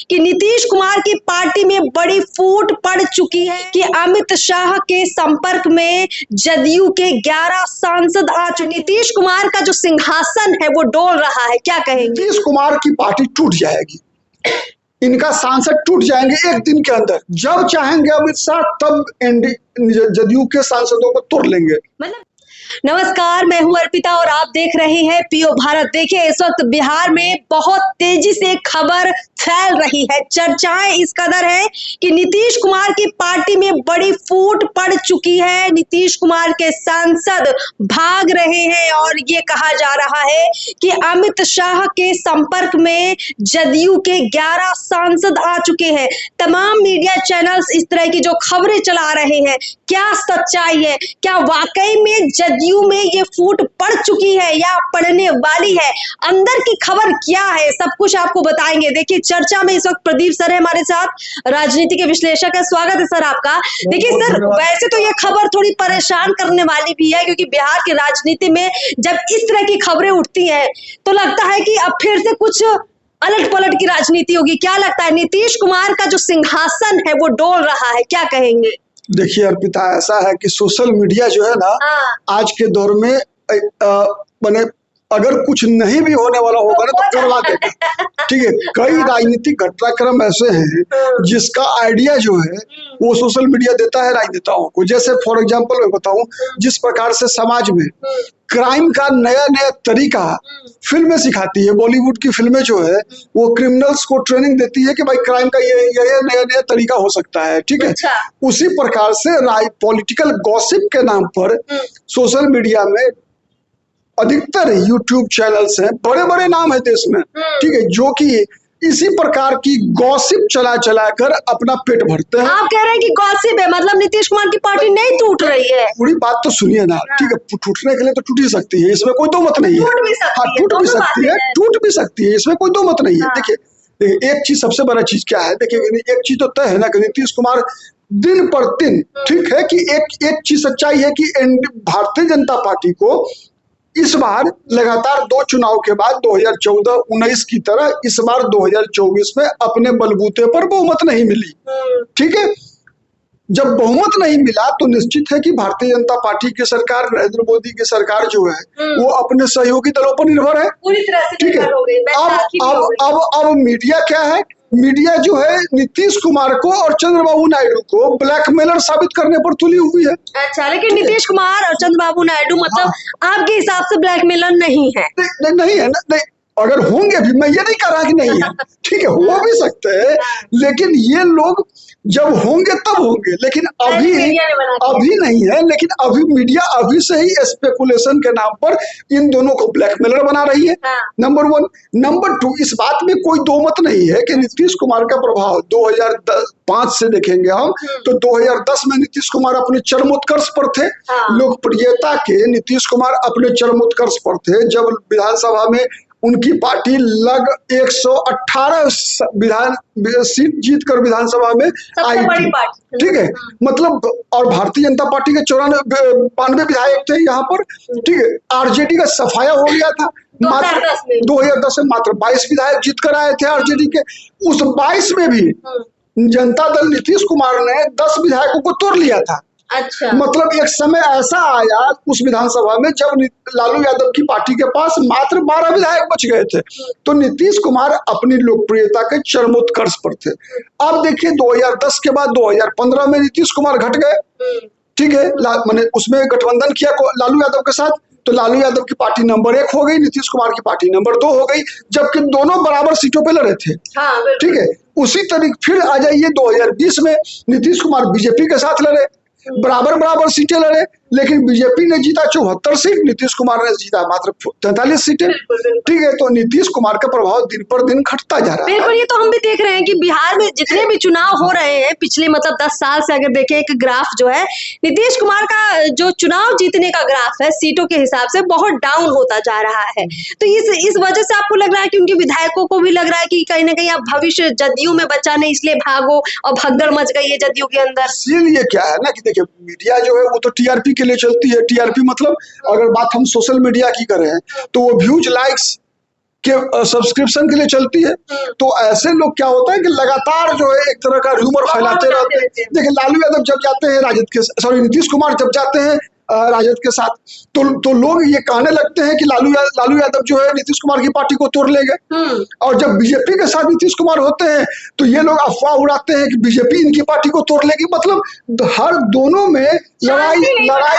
कि नीतीश कुमार की पार्टी में बड़ी फूट पड़ चुकी है कि अमित शाह के संपर्क में जदयू के 11 सांसद आ चुके। नीतीश कुमार का जो सिंहासन है वो डोल रहा है, क्या कहेंगे? नीतीश कुमार की पार्टी टूट जाएगी, इनका सांसद टूट जाएंगे एक दिन के अंदर। जब चाहेंगे अमित शाह तब जदयू के सांसदों को तोड़ लेंगे। मतलब नमस्कार, मैं हूं अर्पिता और आप देख रहे हैं पीओ भारत। देखिए, इस वक्त बिहार में बहुत तेजी से खबर फैल रही है, चर्चाएं इस कदर है कि नीतीश कुमार की पार्टी में बड़ी फूट पड़ चुकी है। नीतीश कुमार के सांसद भाग रहे हैं और ये कहा जा रहा है कि अमित शाह के संपर्क में जदयू के 11 सांसद आ चुके हैं। तमाम मीडिया चैनल्स इस तरह की जो खबरें चला रहे हैं, क्या सच्चाई है? क्या वाकई में जदयू में ये फूट पड़ चुकी है या पड़ने वाली है? अंदर की खबर क्या है, सब कुछ आपको बताएंगे। देखिए, चर्चा में इस वक्त प्रदीप सर है हमारे साथ, राजनीति के विश्लेषक है। स्वागत है सर आपका। देखिए सर, वैसे तो ये खबर थोड़ी परेशान करने वाली भी है, क्योंकि बिहार की राजनीति में जब इस तरह की खबरें उठती हैं तो लगता है कि अब फिर से कुछ अलट पलट की राजनीति होगी। क्या लगता है, नीतीश कुमार का जो सिंहासन है वो डोल रहा है, क्या कहेंगे? देखिए अर्पिता, ऐसा है कि सोशल मीडिया जो है ना, आज के दौर में माने अगर कुछ नहीं भी होने वाला होगा ना तो करवा देगा। ठीक है, कई राजनीतिक घटनाक्रम ऐसे हैं जिसका आइडिया जो है वो सोशल मीडिया देता है राजनेताओं को। जैसे फॉर एग्जांपल मैं बताऊं, जिस प्रकार से समाज में क्राइम का नया नया तरीका फिल्में सिखाती है, बॉलीवुड की फिल्में जो है वो क्रिमिनल्स को ट्रेनिंग देती है कि भाई क्राइम का ये नया नया तरीका हो सकता है। ठीक है, उसी प्रकार से पॉलिटिकल गॉसिप के नाम पर सोशल मीडिया में अधिकतर यूट्यूब चैनल्स हैं, बड़े बड़े नाम है देश में, ठीक है, जो कि इसी प्रकार की गॉसिप चला कर अपना पेट भरते हैं। आप कह रहे हैं कि गॉसिप है, मतलब नीतीश कुमार की पार्टी नहीं टूट रही है? पूरी बात तो सुनिए ना। ठीक है, टूटने के लिए तो टूट ही सकती है, इसमें कोई दो मत नहीं है। टूट भी सकती है, इसमें कोई दो मत नहीं है। देखिए, एक चीज सबसे बड़ा चीज क्या है, देखिए एक चीज तो तय है ना कि नीतीश कुमार दिन पर दिन, ठीक है, कि एक चीज सच्चाई है कि भारतीय जनता पार्टी को इस बार लगातार 2 चुनाव के बाद 2014-19 की तरह इस बार 2024 में अपने बलबूते पर बहुमत नहीं मिली। ठीक है, जब बहुमत नहीं मिला तो निश्चित है कि भारतीय जनता पार्टी की सरकार, नरेंद्र मोदी की सरकार जो है वो अपने सहयोगी दलों पर निर्भर है। पूरी तरह से ठीक है, अब मीडिया क्या है, मीडिया जो है नीतीश कुमार को और चंद्रबाबू नायडू को ब्लैकमेलर साबित करने पर तुली हुई है। अच्छा, लेकिन नीतीश कुमार और चंद्रबाबू नायडू मतलब आपके हिसाब से ब्लैकमेलर नहीं है? नहीं है ना, नहीं, अगर होंगे भी, मैं ये नहीं कह रहा कि नहीं है, ठीक है, हो भी सकते हैं, लेकिन ये लोग जब होंगे तब होंगे, लेकिन अभी नहीं है। लेकिन अभी मीडिया अभी से ही स्पेकुलेशन के नाम पर इन दोनों को ब्लैकमेलर बना रही है। नंबर 1। नंबर 2, इस बात में कोई दो मत नहीं है कि नीतीश कुमार का प्रभाव 2005 से देखेंगे हम तो 2010 में नीतीश कुमार अपने चरमोत्कर्ष पर थे। लोकप्रियता के नीतीश कुमार अपने चरमोत्कर्ष पर थे जब विधानसभा में उनकी पार्टी लग 118 सीट जीतकर विधानसभा में आई थी। ठीक है, मतलब, और भारतीय जनता पार्टी के 92 विधायक थे यहाँ पर। ठीक है, आरजेडी का सफाया हो गया था। 2010 में मात्र 22 विधायक जीत कर आए थे आरजेडी के। उस 22 में भी जनता दल नीतीश कुमार ने 10 विधायकों को तोड़ लिया था। अच्छा, मतलब एक समय ऐसा आया उस विधानसभा में जब लालू यादव की पार्टी के पास मात्र 12 विधायक बच गए थे। तो नीतीश कुमार अपनी लोकप्रियता के चरमोत्कर्ष पर थे। अब देखिए 2010 के बाद 2015 में नीतीश कुमार घट गए। ठीक है, मैंने उसमें गठबंधन किया लालू यादव के साथ, तो लालू यादव की पार्टी नंबर 1 हो गई, नीतीश कुमार की पार्टी नंबर 2 हो गई, जबकि दोनों बराबर सीटों पे लड़े थे। ठीक है, उसी तरीके फिर आ जाइए 2020 में नीतीश कुमार बीजेपी के साथ लड़े, बराबर सीटें लड़े, लेकिन बीजेपी ने जीता 74 सीट, नीतीश कुमार ने जीता मात्र 43 सीटें। ठीक है, तो नीतीश कुमार का प्रभाव दिन पर दिन घटता जा रहा है। बिल्कुल, ये तो हम भी देख रहे हैं कि बिहार में जितने भी चुनाव हो रहे हैं पिछले मतलब 10 साल से अगर देखें एक ग्राफ जो है नीतीश कुमार का, जो चुनाव जीतने का ग्राफ है सीटों के हिसाब से बहुत डाउन होता जा रहा है। तो इस वजह से आपको लग रहा है कि उनके विधायकों को भी लग रहा है कि कहीं ना कहीं आप भविष्य जदयू में बचा नहीं, इसलिए भागो, और भगदड़ मच गई है जदयू के अंदर। इसीलिए क्या है ना कि देखिए, मीडिया जो है वो तो टीआरपी के लिए चलती है। टीआरपी मतलब, अगर बात हम सोशल मीडिया की करें तो वो व्यूज, लाइक्स, के सब्सक्रिप्शन के लिए चलती है। तो ऐसे लोग क्या होता है कि लगातार जो है एक तरह का र्यूमर फैलाते रहते हैं। देखिए लालू यादव जब जाते हैं नीतीश कुमार जब जाते हैं राजद के साथ, तो लोग ये कहने लगते हैं कि लालू यादव जो है नीतीश कुमार की पार्टी को तोड़ लेंगे। और जब बीजेपी के साथ नीतीश कुमार होते हैं तो ये लोग अफवाह उड़ाते हैं कि बीजेपी इनकी पार्टी को तोड़ लेगी। मतलब हर दोनों में लड़ाई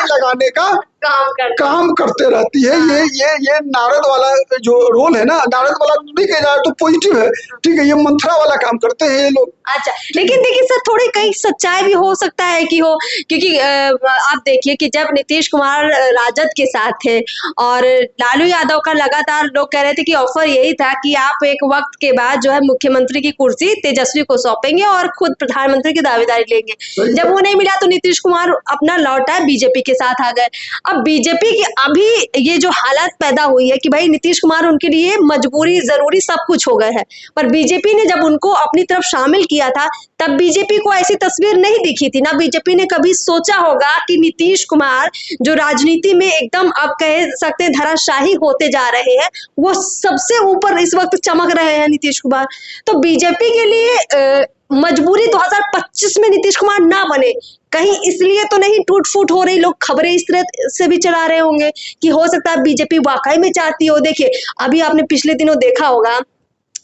लगाने का काम करते रहती है। ये नारद वाला जो रोल है ना, नारद वाला नहीं कहा जाए तो पॉजिटिव है, ठीक है, ये मंत्रा वाला काम करते हैं ये लोग। अच्छा, लेकिन देखिए सर, थोड़ी कहीं सच्चाई भी हो सकता है कि हो, क्योंकि आप देखिए कि जब नीतीश कुमार राजद के साथ थे और लालू यादव का लगातार लोग कह रहे थे कि ऑफर यही था कि आप एक वक्त के बाद जो है मुख्यमंत्री की कुर्सी तेजस्वी को सौंपेंगे और खुद प्रधानमंत्री की दावेदारी लेंगे। जब वो नहीं मिला तो नीतीश कुमार अपना लौटा बीजेपी के साथ आ गए। अब बीजेपी की अभी ये जो हालत पैदा हुई है कि भाई नीतीश कुमार उनके लिए मजबूरी जरूरी सब कुछ हो गए हैं, पर बीजेपी ने जब उनको अपनी तरफ शामिल किया था तब बीजेपी को ऐसी तस्वीर नहीं दिखी थी ना। बीजेपी ने कभी सोचा होगा कि नीतीश कुमार जो राजनीति में एकदम अब कह सकते हैं धराशाही होते जा रहे हैं, वो सबसे ऊपर इस वक्त चमक रहे हैं नीतीश कुमार। तो बीजेपी के लिए मजबूरी 2025 में नीतीश कुमार ना बने, कहीं इसलिए तो नहीं टूट फूट हो रही, लोग खबरें इस तरह से भी चला रहे होंगे कि हो सकता है बीजेपी वाकई में चाहती हो। देखिए अभी आपने पिछले दिनों देखा होगा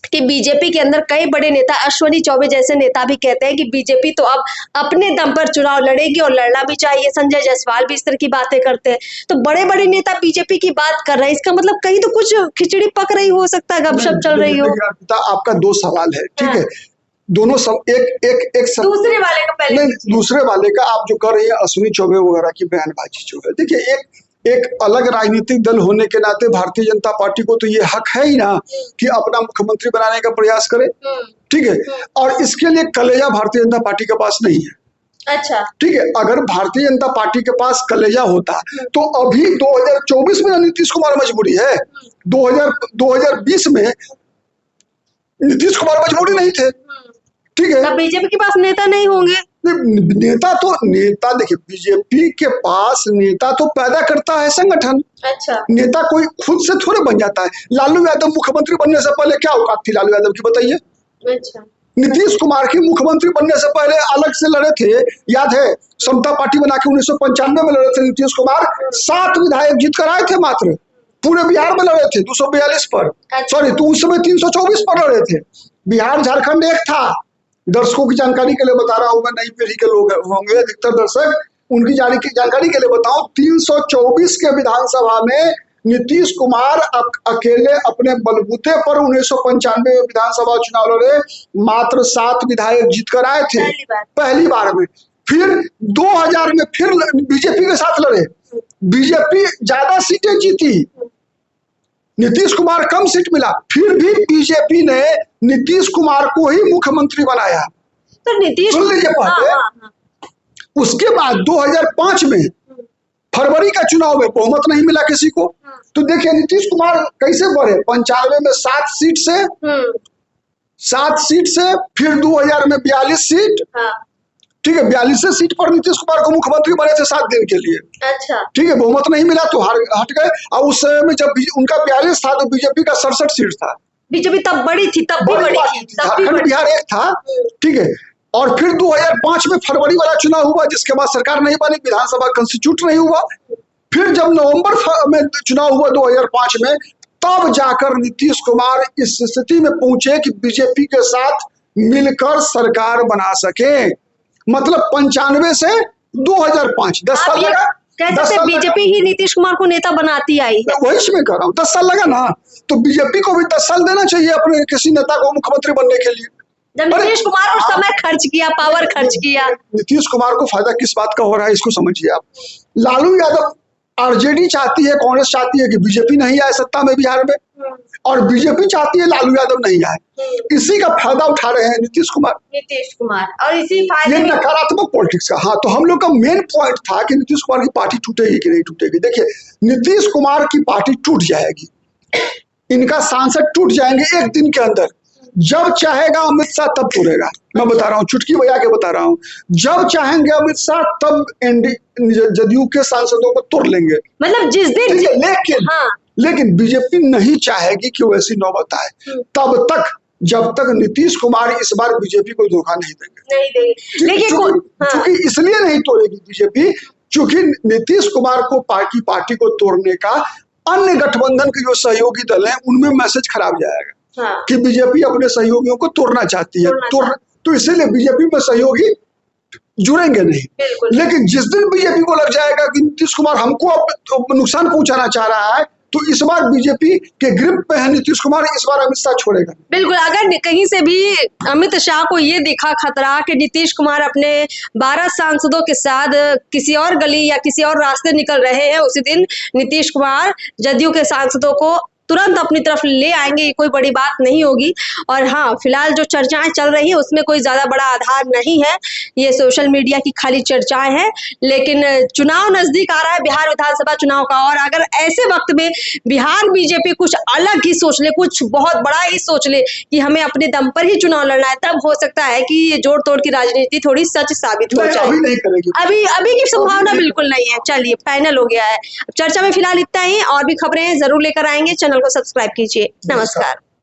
कि बीजेपी के अंदर कई बड़े नेता, अश्विनी चौबे जैसे नेता भी कहते हैं कि बीजेपी तो अब अपने दम पर चुनाव लड़ेगी और लड़ना भी चाहिए। संजय जायसवाल भी इस तरह की बातें करते हैं। तो बड़े बड़े नेता बीजेपी की बात कर रहे हैं, इसका मतलब कहीं तो कुछ खिचड़ी पक रही हो सकता है, गपशप चल रही हो। आपका दो सवाल है, ठीक है, दोनों सब एक दूसरे वाले का पहले दूसरे वाले का आप जो कर रही है अश्विनी चौबे वगैरह की बयानबाजी जो है, देखिए एक अलग राजनीतिक दल होने के नाते भारतीय जनता पार्टी को तो ये हक है ही ना कि अपना मुख्यमंत्री बनाने का प्रयास करे, ठीक है, और इसके लिए कलेजा भारतीय जनता पार्टी के पास नहीं है। अच्छा, ठीक है, अगर भारतीय जनता पार्टी के पास कलेजा होता तो अभी 2024 में नीतीश कुमार मजबूरी है, 2020 में नीतीश कुमार मजबूरी नहीं थे, ठीक है। बीजेपी के पास नेता नहीं होंगे, नेता देखिए बीजेपी के पास नेता तो पैदा करता है संगठन। अच्छा, नेता कोई खुद से थोड़े बन जाता है। लालू यादव मुख्यमंत्री बनने से पहले क्या औकात थी लालू यादव की, बताइए। अच्छा, नीतीश कुमार की मुख्यमंत्री बनने से पहले अलग से लड़े थे, याद है, समता पार्टी बना के 1995 में लड़े थे नीतीश कुमार, 7 विधायक जीत कर आए थे, मात्र पूरे बिहार में लड़े थे 242 पर, सॉरी तो उस समय 324 पर लड़े थे। बिहार झारखंड एक था। दर्शकों की जानकारी के लिए बता रहा हूं, मैं नई पीढ़ी के लोग होंगे अधिकतर दर्शक, उनकी जानकारी के लिए बताऊं, 324 के विधानसभा में नीतीश कुमार अकेले अपने बलबूते पर 1995 विधानसभा चुनाव लड़े, मात्र 7 विधायक जीत कर आए थे पहली बार में। फिर 2000 में फिर बीजेपी के साथ लड़े, बीजेपी ज्यादा सीटें जीती, नीतीश कुमार कम सीट मिला, फिर भी बीजेपी ने नीतीश कुमार को ही मुख्यमंत्री बनाया। तो नीतीश, सुन लीजिए पहले, उसके बाद 2005 में फरवरी का चुनाव में बहुमत नहीं मिला किसी को, तो देखिए नीतीश कुमार कैसे बढ़े, 95 में 7 सीट से, 7 सीट से, फिर 2000 में 42 सीट, ठीक है, 42 सीट पर नीतीश कुमार को मुख्यमंत्री बने थे 7 दिन के लिए। अच्छा, ठीक है, बहुमत नहीं मिला तो हट गए। और उस समय में जब उनका 42 था तो बीजेपी का 67 सीट था। बीजेपी तब बड़ी थी, तब भी बड़ी थी, झारखंड बिहार एक था, ठीक है। और फिर 2005 में फरवरी वाला चुनाव हुआ, जिसके बाद सरकार नहीं बनी, विधानसभा कंस्टिट्यूट नहीं हुआ। फिर जब नवंबर में चुनाव हुआ 2005 में, तब जाकर नीतीश कुमार इस स्थिति में पहुंचे कि बीजेपी के साथ मिलकर सरकार बना सके। मतलब 95 से 2005 10 साल लगा। कैसे बीजेपी ही नीतीश कुमार को नेता बनाती आई है, वही मैं कह रहा हूँ, 10 साल लगा ना, तो बीजेपी को भी 10 साल देना चाहिए अपने किसी नेता को मुख्यमंत्री बनने के लिए। जब नीतीश कुमार उस समय खर्च किया, पावर खर्च किया। नीतीश कुमार को फायदा किस बात का हो रहा है, इसको समझिए आप। लालू यादव, आरजेडी चाहती है, कांग्रेस चाहती है कि बीजेपी नहीं आए सत्ता में बिहार में, और बीजेपी चाहती है लालू यादव नहीं आए। इसी का फायदा उठा रहे हैं नीतीश कुमार, और इसी फायदे ये नकारात्मक पॉलिटिक्स का। हाँ, तो हम लोग का मेन पॉइंट था कि नीतीश कुमार की पार्टी टूटेगी कि नहीं टूटेगी। देखिए, नीतीश कुमार की पार्टी टूट जाएगी, इनका सांसद टूट जाएंगे एक दिन के अंदर। जब चाहेगा अमित शाह तब तोड़ेगा, मैं बता रहा हूँ, चुटकी बजा के बता रहा हूँ। जब चाहेंगे अमित शाह तब जदयू के सांसदों को तोड़ लेंगे। मतलब जिस दिन, लेकिन हाँ, लेकिन बीजेपी नहीं चाहेगी कि वैसी नौबत आए तब तक, जब तक नीतीश कुमार इस बार बीजेपी को धोखा नहीं देंगे। लेकिन चूंकि इसलिए नहीं तोड़ेगी बीजेपी, चूंकि नीतीश कुमार को पार्टी को तोड़ने का अन्य गठबंधन के जो सहयोगी दल हैं उनमें मैसेज खराब जाएगा कि बीजेपी अपने सहयोगियों को तोड़ना चाहती है। तो इसीलिए बीजेपी में सहयोगी जुड़ेंगे नहीं। लेकिन जिस दिन बीजेपी को लग जाएगा कि नीतीश कुमार हमको अब नुकसान पहुंचाना चाह रहा है, तो इस बार बीजेपी के ग्रिप पे है नीतीश कुमार, इस बार अमित शाह छोड़ेगा। बिल्कुल, अगर कहीं से भी अमित शाह को ये दिखा खतरा कि नीतीश कुमार अपने 12 सांसदों के साथ किसी और गली या किसी और रास्ते निकल रहे हैं, उसी दिन नीतीश कुमार जदयू के सांसदों को तुरंत अपनी तरफ ले आएंगे, ये कोई बड़ी बात नहीं होगी। और हाँ, फिलहाल जो चर्चाएं चल रही है उसमें कोई ज्यादा बड़ा आधार नहीं है, ये सोशल मीडिया की खाली चर्चाएं हैं। लेकिन चुनाव नजदीक आ रहा है, बिहार विधानसभा चुनाव का, और अगर ऐसे वक्त में बिहार बीजेपी कुछ अलग ही सोच ले, कुछ बहुत बड़ा ही सोच ले कि हमें अपने दम पर ही चुनाव लड़ना है, तब हो सकता है कि ये जोड़ तोड़ की राजनीति थोड़ी सच साबित हो जाए। अभी नहीं करेगी, अभी की संभावना बिल्कुल नहीं है। चलिए, फाइनल हो गया है। चर्चा में फिलहाल इतना ही, और भी खबरें जरूर लेकर आएंगे। चैनल को सब्सक्राइब कीजिए। नमस्कार।